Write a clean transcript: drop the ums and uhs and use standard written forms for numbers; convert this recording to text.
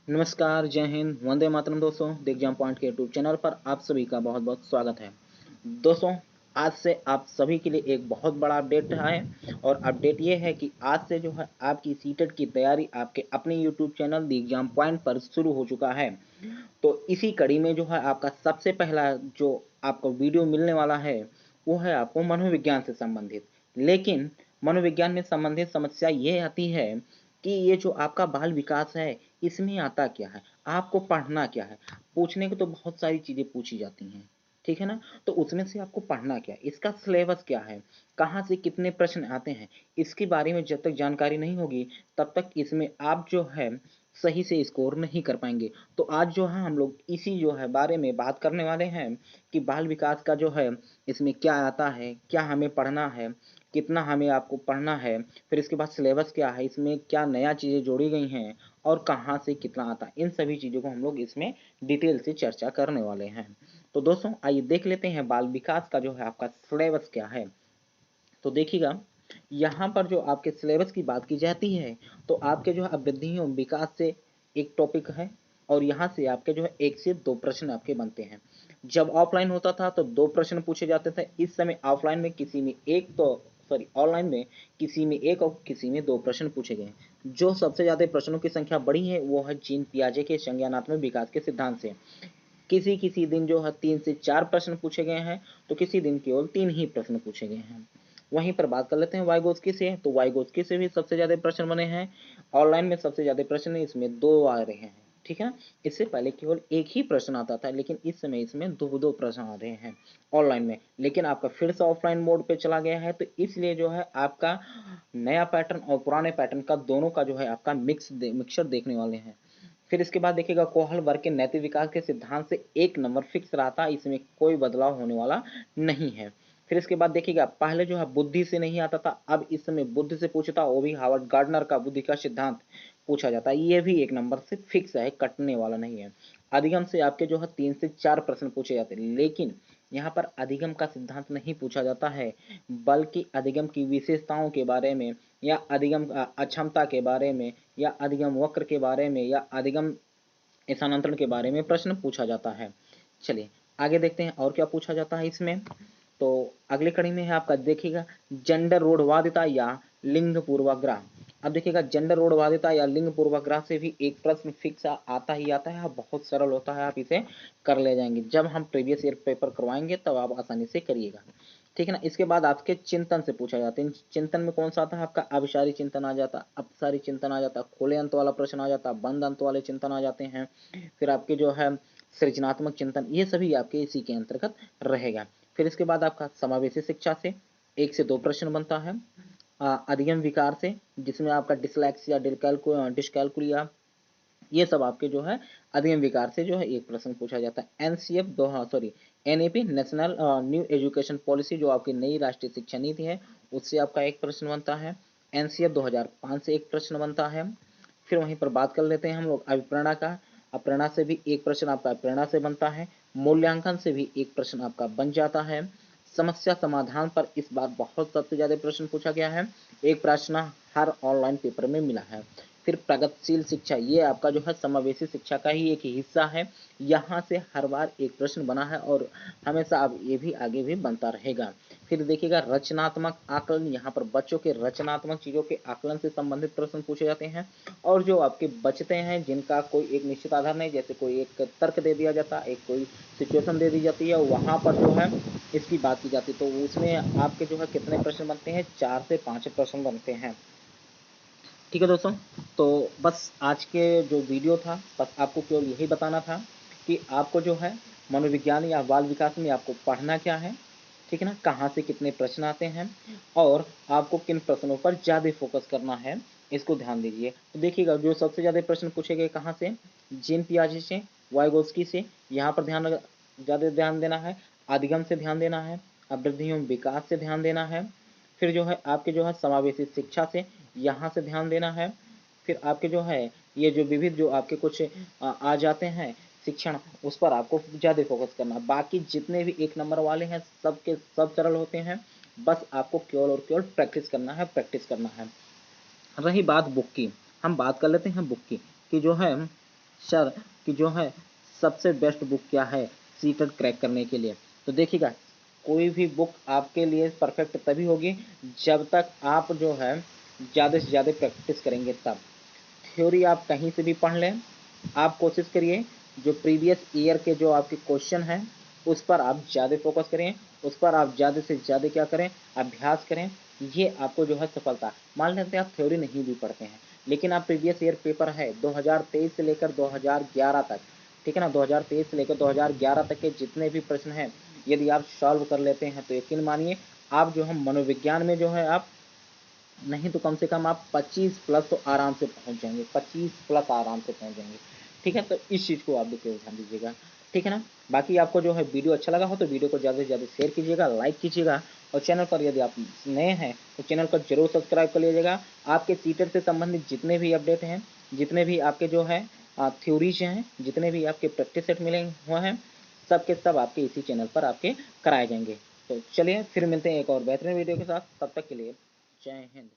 नमस्कार, जय हिंद, वंदे मातरम दोस्तों। द एग्जाम पॉइंट के यूट्यूब चैनल पर आप सभी का बहुत बहुत स्वागत है। दोस्तों, आज से आप सभी के लिए एक बहुत बड़ा अपडेट है और अपडेट ये है कि आज से जो है आपकी सीटेट की तैयारी आपके अपने YouTube channel the exam point पर शुरू हो चुका है। तो इसी कड़ी में जो है आपका सबसे पहला जो आपको वीडियो मिलने वाला है वो है आपको मनोविज्ञान से संबंधित। लेकिन मनोविज्ञान में संबंधित समस्या ये आती है कि ये जो आपका बाल विकास है इसमें आता क्या है, आपको पढ़ना क्या है। पूछने को तो बहुत सारी चीजें पूछी जाती हैं, ठीक है ना। तो उसमें से आपको पढ़ना क्या है, इसका सिलेबस क्या है, कहाँ से कितने प्रश्न आते हैं, इसके बारे में जब तक जानकारी नहीं होगी तब तक इसमें आप जो है सही से स्कोर नहीं कर पाएंगे। तो आज जो है हम लोग इसी जो है बारे में बात करने वाले हैं कि बाल विकास का जो है इसमें क्या आता है, क्या हमें पढ़ना है, कितना हमें आपको पढ़ना है, फिर इसके बाद सिलेबस क्या है, इसमें क्या नया चीज़ें जोड़ी गई हैं और कहाँ से कितना आता है। इन सभी चीज़ों को हम लोग इसमें डिटेल से चर्चा करने वाले हैं। तो दोस्तों आइए देख लेते हैं बाल विकास का जो है आपका सिलेबस क्या है। तो देखिएगा, यहाँ पर जो आपके सिलेबस की बात की जाती है तो आपके जो है वृद्धि एवं विकास से एक टॉपिक है और यहाँ से आपके जो है 1 से 2 प्रश्न आपके बनते हैं। जब ऑफलाइन होता था तो 2 प्रश्न पूछे जाते थे, इस समय ऑफलाइन में किसी में एक तो सॉरी ऑनलाइन में किसी में एक और किसी में 2 प्रश्न पूछे गए। जो सबसे ज्यादा प्रश्नों की संख्या बड़ी है वो है जीन पियाजे के संज्ञानात्मक विकास के सिद्धांत से। किसी किसी दिन जो है 3 से 4 प्रश्न पूछे गए हैं तो किसी दिन केवल 3 ही प्रश्न पूछे गए हैं। वहीं पर बात कर लेते हैं वाइगोत्स्की से, तो वाइगोत्स्की से भी सबसे ज्यादा प्रश्न बने हैं। ऑनलाइन में सबसे ज्यादा प्रश्न इसमें 2 आ रहे हैं, ठीक है। इससे पहले केवल एक ही प्रश्न आता था लेकिन इस समय इसमें दो दो प्रश्न आ रहे हैं ऑनलाइन में। लेकिन आपका फिर से ऑफलाइन मोड पे चला गया है तो इसलिए जो है आपका नया पैटर्न और पुराने पैटर्न का दोनों का जो है आपका मिक्सचर देखने वाले हैं। फिर इसके बाद देखिएगा कोहल वर्ग के नैतिक विकास के सिद्धांत से 1 नंबर फिक्स रहा था, इसमें कोई बदलाव होने वाला नहीं है। फिर इसके बाद देखिएगा पहले जो है बुद्धि से नहीं आता था, अब इस समय बुद्धि से पूछता, वो भी हार्वर्ड गार्डनर का बुद्धि का सिद्धांत पूछा जाता है। ये भी 1 नंबर से फिक्स है, कटने वाला नहीं है। अधिगम से आपके जो है 3 से 4 प्रश्न पूछे जाते हैं, लेकिन यहाँ पर अधिगम का सिद्धांत नहीं पूछा जाता है बल्कि अधिगम की विशेषताओं के बारे में या अधिगम अक्षमता के बारे में या अधिगम वक्र के बारे में या अधिगम स्थानांतरण के बारे में प्रश्न पूछा जाता है। चलिए आगे देखते हैं और क्या पूछा जाता है इसमें। तो अगली कड़ी में है आपका देखिएगा जेंडर रूढ़वादिता या लिंग पूर्वाग्रह। अब देखिएगा जेंडर रूढ़वादिता या लिंग पूर्वाग्रह से भी एक प्रश्न फिक्स आता ही आता है, बहुत सरल होता है, आप इसे कर ले जाएंगे। जब हम प्रीवियस ईयर पेपर करवाएंगे तब आप आसानी से करिएगा, ठीक है ना। इसके बाद आपके चिंतन से पूछा जाता है। चिंतन में कौन सा आता है आपका अभिसारी चिंतन आ जाता, अपसारी चिंतन आ जाता, खुले अंत वाला प्रश्न आ जाता, बंद अंत वाले चिंतन आ जाते हैं। फिर आपके जो है सृजनात्मक चिंतन, ये सभी आपके इसी के अंतर्गत रहेगा। फिर इसके बाद आपका समावेशी शिक्षा से 1 से 2 प्रश्न बनता है। अधिगम विकार से जिसमें आपका डिसलैक्सिया डिस्कैलकुलिया, ये सब आपके जो है अधिगम विकार से जो है एक प्रश्न पूछा जाता है। एनसीएफ दो sorry NAP national new education policy जो आपकी नई राष्ट्रीय शिक्षा नीति है उससे आपका एक प्रश्न बनता है। एनसीएफ 2005 से एक प्रश्न बनता है। फिर वहीं पर बात कर लेते हैं हम लोग अभिप्रेरणा का। अप्रेरणा से भी एक प्रश्न आपका अप्रेरणा से बनता है। मूल्यांकन से भी एक प्रश्न आपका बन जाता है। समस्या समाधान पर इस बार बहुत सबसे ज्यादा प्रश्न पूछा गया है, एक प्रश्न हर ऑनलाइन पेपर में मिला है। फिर प्रगतिशील शिक्षा, ये आपका जो है समावेशी शिक्षा का ही एक हिस्सा है, यहाँ से हर बार एक प्रश्न बना है और हमेशा अब ये भी आगे भी बनता रहेगा। फिर देखिएगा रचनात्मक आकलन, यहाँ पर बच्चों के रचनात्मक चीजों के आकलन से संबंधित प्रश्न पूछे जाते हैं और जो आपके बचते हैं जिनका कोई एक निश्चित आधार नहीं, जैसे कोई एक तर्क दे दिया जाता है, एक कोई सिचुएशन दे दी जाती है, वहां पर जो है इसकी बात की जाती है। तो उसमें आपके जो है कितने प्रश्न बनते हैं, 4 से 5 प्रश्न बनते हैं, ठीक है दोस्तों। तो बस आज के जो वीडियो था बस आपको केवल यही बताना था कि आपको जो है मनोविज्ञान या बाल विकास में आपको पढ़ना क्या है, ठीक है ना, कहाँ से कितने प्रश्न आते हैं और आपको किन प्रश्नों पर ज़्यादा फोकस करना है, इसको ध्यान दीजिए। तो देखिएगा जो सबसे ज़्यादा प्रश्न पूछे गए कहाँ से, जीन पियाजे से, वाइगोत्स्की से, यहाँ पर ज़्यादा ध्यान देना है। अधिगम से ध्यान देना है, अभिवृद्धि एवं विकास से ध्यान देना है। फिर जो है आपके जो है समावेशी शिक्षा से, यहाँ से ध्यान देना है। फिर आपके जो है ये जो विविध जो आपके कुछ आ जाते हैं शिक्षण, उस पर आपको ज़्यादा फोकस करना। बाकी जितने भी 1 नंबर वाले हैं सब के सब सरल होते हैं, बस आपको केवल और केवल प्रैक्टिस करना है, प्रैक्टिस करना है। रही बात बुक की, हम बात कर लेते हैं बुक की कि जो है सर कि जो है सबसे बेस्ट बुक क्या है सीटेट क्रैक करने के लिए। तो देखिएगा, कोई भी बुक आपके लिए परफेक्ट तभी होगी जब तक आप जो है ज़्यादा से ज़्यादा प्रैक्टिस करेंगे तब। थ्योरी आप कहीं से भी पढ़ लें, आप कोशिश करिए जो प्रीवियस ईयर के जो आपके क्वेश्चन हैं उस पर आप ज़्यादा फोकस करें, उस पर आप ज़्यादा से ज़्यादा क्या करें, अभ्यास करें। ये आपको जो है सफलता। मान लेते हैं आप थ्योरी नहीं भी पढ़ते हैं, लेकिन आप प्रीवियस ईयर पेपर है 2023 से लेकर 2011 तक, ठीक है ना, 2023 से लेकर 2011 तक के जितने भी प्रश्न हैं यदि आप सॉल्व कर लेते हैं तो यकीन मानिए आप जो है मनोविज्ञान में जो है आप नहीं तो कम से कम आप 25 प्लस तो आराम से पहुंच जाएंगे, 25 प्लस आराम से पहुंच जाएंगे। ठीक है, तो इस चीज़ को आप देखिए ध्यान दीजिएगा। ठीक है ना, बाकी आपको जो है वीडियो अच्छा लगा हो तो वीडियो को ज़्यादा से ज़्यादा शेयर कीजिएगा, लाइक कीजिएगा, और चैनल पर यदि आप नए हैं तो चैनल को जरूर सब्सक्राइब कर लीजिएगा। आपके सीटेट से संबंधित जितने भी अपडेट हैं, जितने भी आपके जो है थ्योरीज हैं, जितने भी आपके प्रैक्टिस सेट मिले हुए हैं, सब के सब आपके इसी चैनल पर आपके कराए जाएंगे। तो चलिए फिर मिलते हैं एक और बेहतरीन वीडियो के साथ, तब तक के लिए जय हिंद।